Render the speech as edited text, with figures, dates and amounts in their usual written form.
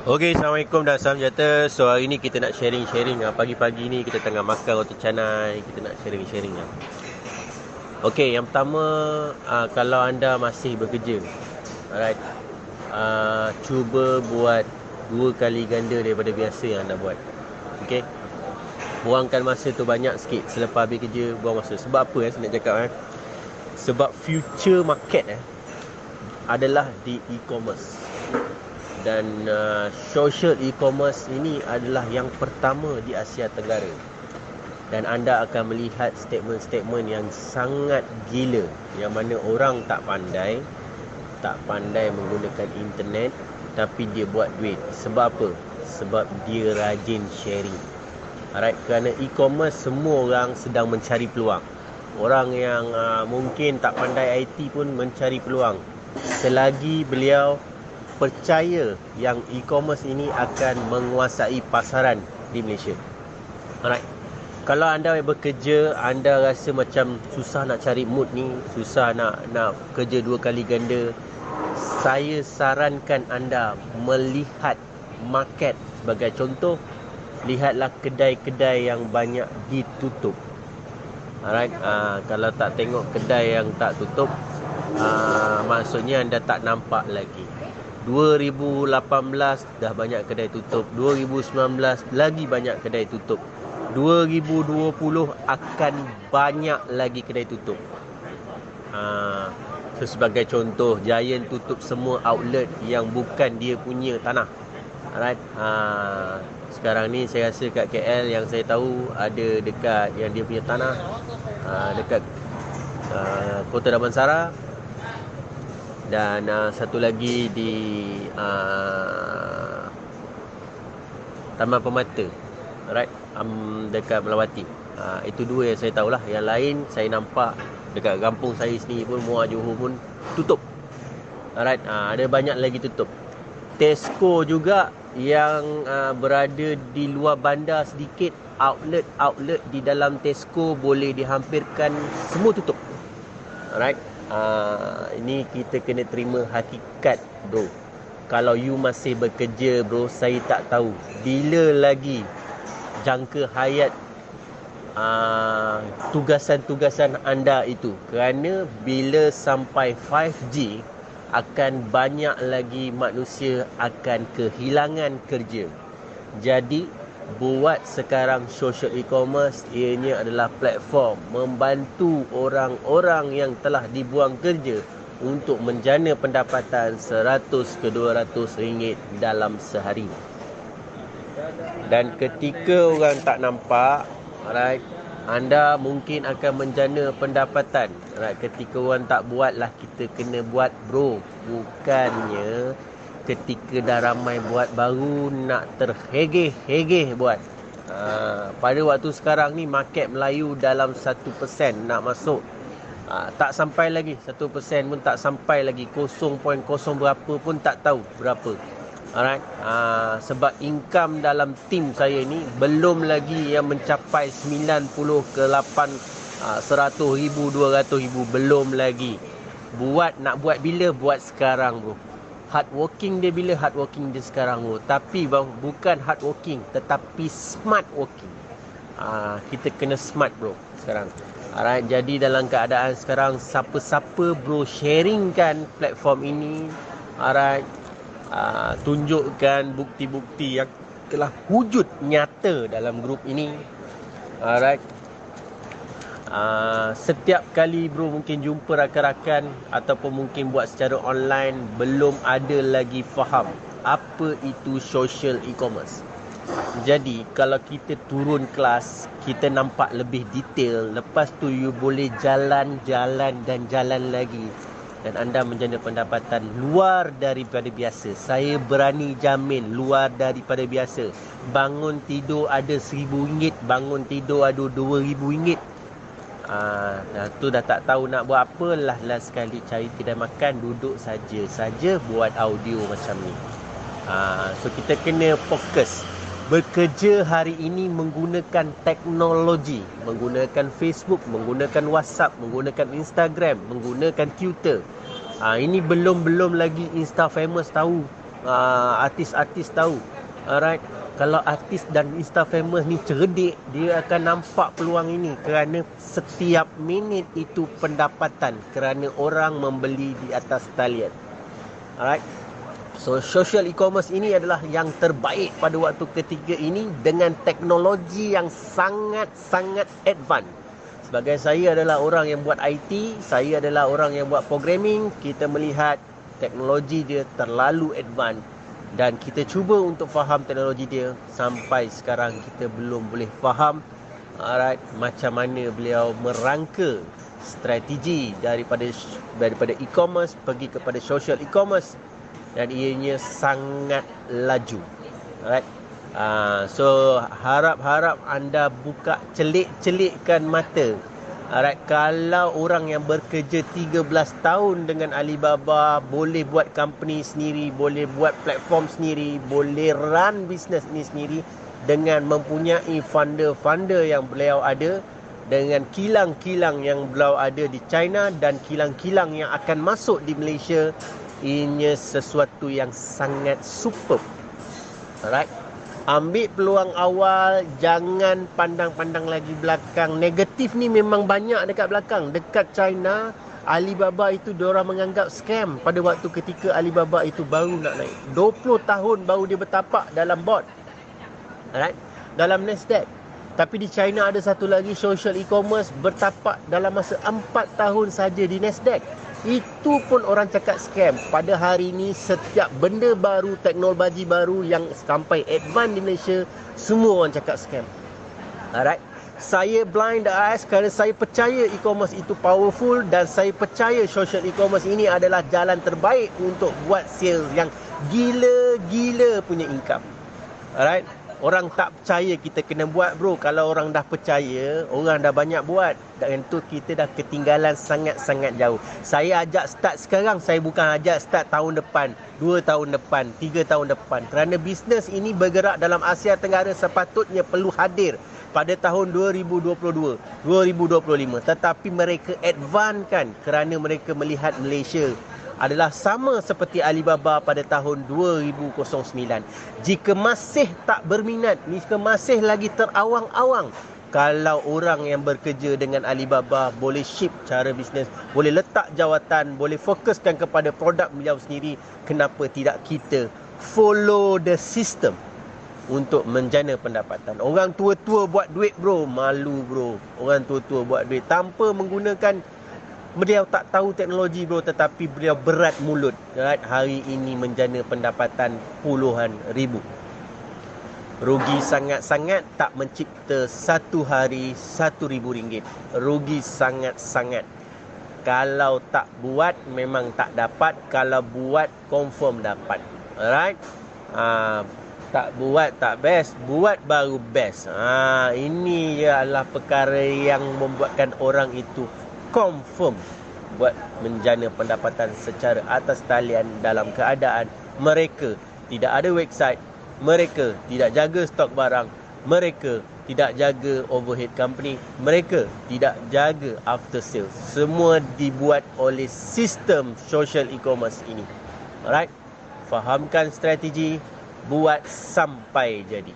Okey, Assalamualaikum dan salam sejahtera. So hari ni kita nak sharing-sharing. Pagi-pagi ni kita tengah makan roti canai. Kita nak sharing-sharing. Okey, yang pertama, kalau anda masih bekerja, alright, cuba buat 2 kali ganda daripada biasa yang anda buat. Okey, buangkan masa tu banyak sikit. Selepas habis kerja, buang masa. Sebab apa saya nak cakap? Sebab future market adalah di e-commerce. Dan social e-commerce ini adalah yang pertama di Asia Tenggara. Dan anda akan melihat statement-statement yang sangat gila, yang mana orang tak pandai menggunakan internet, tapi dia buat duit. Sebab apa? Sebab dia rajin sharing. Alright, kerana e-commerce semua orang sedang mencari peluang. Orang yang mungkin tak pandai IT pun mencari peluang, selagi beliau percaya yang e-commerce ini akan menguasai pasaran di Malaysia. Alright. Kalau anda bekerja, anda rasa macam susah nak cari mood ni, susah nak kerja 2 kali ganda, saya sarankan anda melihat market. Sebagai contoh, lihatlah kedai-kedai yang banyak ditutup. Alright. Kalau tak tengok kedai yang tak tutup, maksudnya anda tak nampak lagi. 2018 dah banyak kedai tutup, 2019 lagi banyak kedai tutup, 2020 akan banyak lagi kedai tutup. So sebagai contoh, Giant tutup semua outlet yang bukan dia punya tanah. Alright. Sekarang ni saya rasa kat KL yang saya tahu ada dekat yang dia punya tanah, dekat Kota Damansara. Dan satu lagi di Taman Permata, right? Dekat Melawati. Itu 2 yang saya tahulah. Yang lain saya nampak dekat kampung saya sendiri pun, Muar Johor pun tutup. Alright, ada banyak lagi tutup. Tesco juga yang berada di luar bandar sedikit, outlet di dalam Tesco boleh dihampirkan semua tutup. Alright. Ini kita kena terima hakikat, bro. Kalau you masih bekerja, bro, saya tak tahu bila lagi jangka hayat tugasan-tugasan anda itu. Kerana bila sampai 5G, akan banyak lagi manusia akan kehilangan kerja. Jadi buat sekarang social e-commerce, ianya adalah platform membantu orang-orang yang telah dibuang kerja untuk menjana pendapatan 100 ke 200 ringgit dalam sehari. Dan ketika orang tak nampak, alright, anda mungkin akan menjana pendapatan. Alright, ketika orang tak buat lah, kita kena buat, bro. Bukannya ketika dah ramai buat baru nak terhegeh-hegeh buat. Pada waktu sekarang ni market Melayu dalam 1% nak masuk. Tak sampai lagi 1% pun tak sampai lagi, 0.0 berapa pun tak tahu berapa. Alright. Sebab income dalam tim saya ni belum lagi yang mencapai 90 ke 8 100 ribu, 200 ribu, belum lagi. Nak buat bila? Buat sekarang, bro. Hard working dia bila? Hard working dia sekarang, bro. Tapi bukan hard working, tetapi smart working. Kita kena smart, bro, sekarang. Alright, jadi dalam keadaan sekarang, siapa-siapa, bro, sharingkan platform ini. Alright. Tunjukkan bukti-bukti yang telah wujud nyata dalam grup ini. Alright. Setiap kali, bro, mungkin jumpa rakan-rakan ataupun mungkin buat secara online, belum ada lagi faham apa itu social e-commerce. Jadi kalau kita turun kelas, kita nampak lebih detail. Lepas tu you boleh jalan lagi, dan anda menjana pendapatan luar daripada biasa. Saya berani jamin luar daripada biasa. Bangun tidur ada RM1,000, bangun tidur ada RM2,000. Tu dah tak tahu nak buat apa. Last sekali cari kedai makan, duduk saja buat audio macam ni. So kita kena fokus. Bekerja hari ini menggunakan teknologi, menggunakan Facebook, menggunakan WhatsApp, menggunakan Instagram, menggunakan Twitter. Ini belum lagi Insta famous tahu. artis-artis tahu. Alright. Kalau artis dan Insta famous ni cerdik, dia akan nampak peluang ini kerana setiap minit itu pendapatan kerana orang membeli di atas talian. Alright. So social e-commerce ini adalah yang terbaik pada waktu ketiga ini dengan teknologi yang sangat-sangat advance. Sebagai saya adalah orang yang buat IT, saya adalah orang yang buat programming, kita melihat teknologi dia terlalu advance dan kita cuba untuk faham teknologi dia. Sampai sekarang kita belum boleh faham macam mana beliau merangka strategi daripada e-commerce pergi kepada social e-commerce, dan ianya sangat laju. Alright. So harap anda buka celik-celikkan mata. Alright, kalau orang yang bekerja 13 tahun dengan Alibaba boleh buat company sendiri, boleh buat platform sendiri, boleh run bisnes ini sendiri dengan mempunyai funder-funder yang beliau ada, dengan kilang-kilang yang beliau ada di China dan kilang-kilang yang akan masuk di Malaysia, ini sesuatu yang sangat superb. Alright. Ambil peluang awal, jangan pandang-pandang lagi belakang. Negatif ni memang banyak dekat belakang. Dekat China, Alibaba itu diorang menganggap scam pada waktu ketika Alibaba itu baru nak naik. 20 tahun baru dia bertapak dalam board. Alright? Dalam Nasdaq. Tapi di China ada satu lagi social e-commerce bertapak dalam masa 4 tahun saja di Nasdaq. Itu pun orang cakap scam. Pada hari ini setiap benda baru, teknologi baru yang sampai advance di Malaysia, semua orang cakap scam. Alright. Saya blind the eyes kerana saya percaya e-commerce itu powerful dan saya percaya social e-commerce ini adalah jalan terbaik untuk buat sales yang gila-gila punya income. Alright. Orang tak percaya kita kena buat bro. Kalau orang dah percaya, orang dah banyak buat. Dan itu kita dah ketinggalan sangat-sangat jauh. Saya ajak start sekarang. Saya bukan ajak start tahun depan, 2 tahun depan, 3 tahun depan. Kerana bisnes ini bergerak dalam Asia Tenggara sepatutnya perlu hadir pada tahun 2022, 2025. Tetapi mereka advancekan kerana mereka melihat Malaysia adalah sama seperti Alibaba pada tahun 2009. Jika masih tak berminat, jika masih lagi terawang-awang, kalau orang yang bekerja dengan Alibaba boleh shift cara bisnes, boleh letak jawatan, boleh fokuskan kepada produk beliau sendiri, kenapa tidak kita follow the system untuk menjana pendapatan? Orang tua-tua buat duit bro, malu bro. Orang tua-tua buat duit tanpa menggunakan, beliau tak tahu teknologi bro, tetapi beliau berat mulut. Right? Hari ini menjana pendapatan puluhan ribu. Rugi sangat-sangat tak mencipta satu hari RM1,000. Rugi sangat-sangat. Kalau tak buat memang tak dapat. Kalau buat confirm dapat. Alright? Tak buat tak best, buat baru best. Ini adalah perkara yang membuatkan orang itu confirm buat menjana pendapatan secara atas talian dalam keadaan mereka tidak ada website, mereka tidak jaga stok barang, mereka tidak jaga overhead company, mereka tidak jaga after sales. Semua dibuat oleh sistem social e-commerce ini. Alright? Fahamkan strategi, buat sampai jadi.